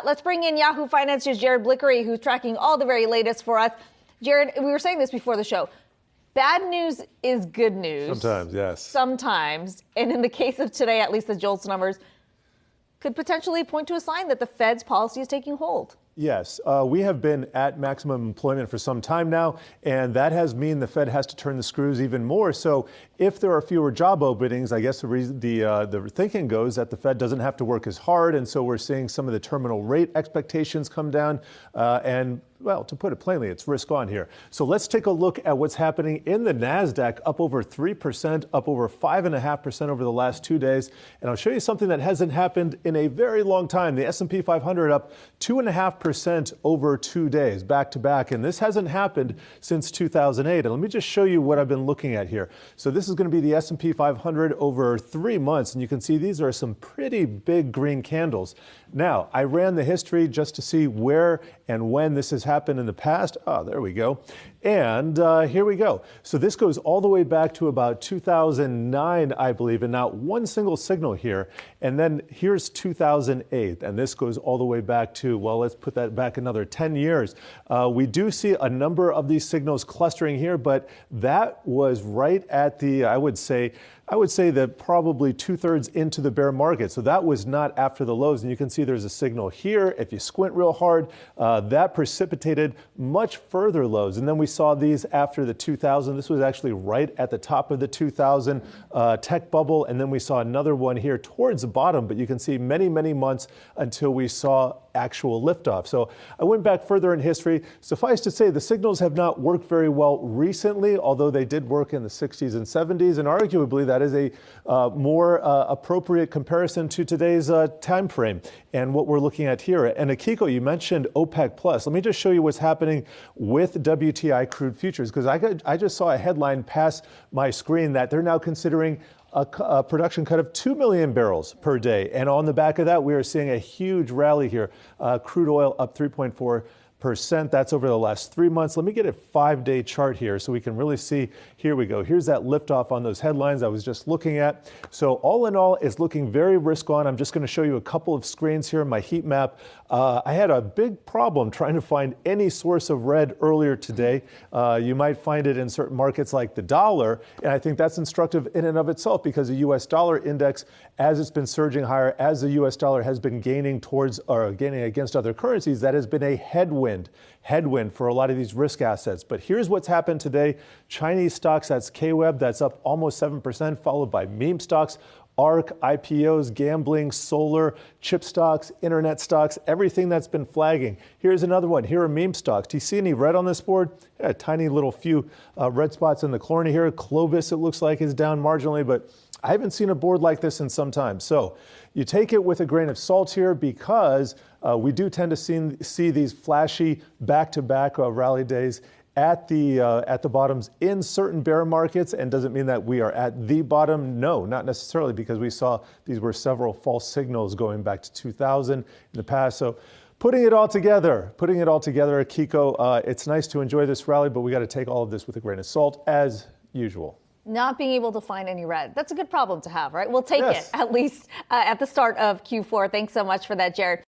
Let's bring in Yahoo Finance's Jared Blikre, who's tracking all the very latest for us. Jared, we were saying this before the show. Bad news is good news. Sometimes, yes. Sometimes. And in the case of today, at least the JOLTS numbers could potentially point to a sign that the Fed's policy is taking hold. Yes, we have been at maximum employment for some time now, and that has mean the Fed has to turn the screws even more. So if there are fewer job openings, I guess the thinking goes that the Fed doesn't have to work as hard, and so we're seeing some of the terminal rate expectations come down, and well, to put it plainly, it's risk on here. So let's take a look at what's happening in the NASDAQ, up over 3%, up over 5.5% over the last 2 days. And I'll show you something that hasn't happened in a very long time. The S&P 500 up 2.5% over 2 days, back to back. And this hasn't happened since 2008. And let me just show you what I've been looking at here. So this is going to be the S&P 500 over 3 months. And you can see these are some pretty big green candles. Now, I ran the history just to see where and when this has happened in the past. Oh, there we go. And here we go. So this goes all the way back to about 2009, I believe, and not one single signal here. And then here's 2008, and this goes all the way back to, well, let's put that back another 10 years. We do see a number of these signals clustering here, but that was right at the, I would say that probably 2/3 into the bear market. So that was not after the lows. And you can see there's a signal here. If you squint real hard, that precipitated much further lows. And then we saw these after the 2000. This was actually right at the top of the 2000 tech bubble. And then we saw another one here towards the bottom. But you can see many, many months until we saw actual liftoff. So I went back further in history. Suffice to say, the signals have not worked very well recently, although they did work in the 60s and 70s. And arguably, that is a more appropriate comparison to today's time frame and what we're looking at here. And Akiko, you mentioned OPEC Plus. Let me just show you what's happening with WTI crude futures, because I just saw a headline pass my screen that they're now considering a production cut of 2 million barrels per day. And on the back of that, we are seeing a huge rally here. Crude oil up 3.4%. That's over the last 3 months. Let me get a 5-day chart here so we can really see. Here we go. Here's that liftoff on those headlines I was just looking at. So all in all, it's looking very risk on. I'm just going to show you a couple of screens here in my heat map. I had a big problem trying to find any source of red earlier today. You might find it in certain markets like the dollar. And I think that's instructive in and of itself, because the U.S. dollar index, as it's been surging higher, as the U.S. dollar has been gaining towards or gaining against other currencies, that has been a headwind for a lot of these risk assets. But here's what's happened today. Chinese stocks, that's KWEB, that's up almost 7%, followed by meme stocks, ARK, IPOs, gambling, solar, chip stocks, internet stocks, everything that's been flagging. Here's another one. Here are meme stocks. Do you see any red on this board? Yeah, a tiny little few red spots in the corner here. Clovis, it looks like, is down marginally, but I haven't seen a board like this in some time. So you take it with a grain of salt here, because we do tend to see these flashy back-to-back rally days at the bottoms in certain bear markets. And doesn't mean that we are at the bottom. No, not necessarily, because we saw these were several false signals going back to 2000 in the past. So putting it all together, Akiko, it's nice to enjoy this rally, but we got to take all of this with a grain of salt as usual. Not being able to find any red. That's a good problem to have, right? We'll take it, at least at the start of Q4. Thanks so much for that, Jared.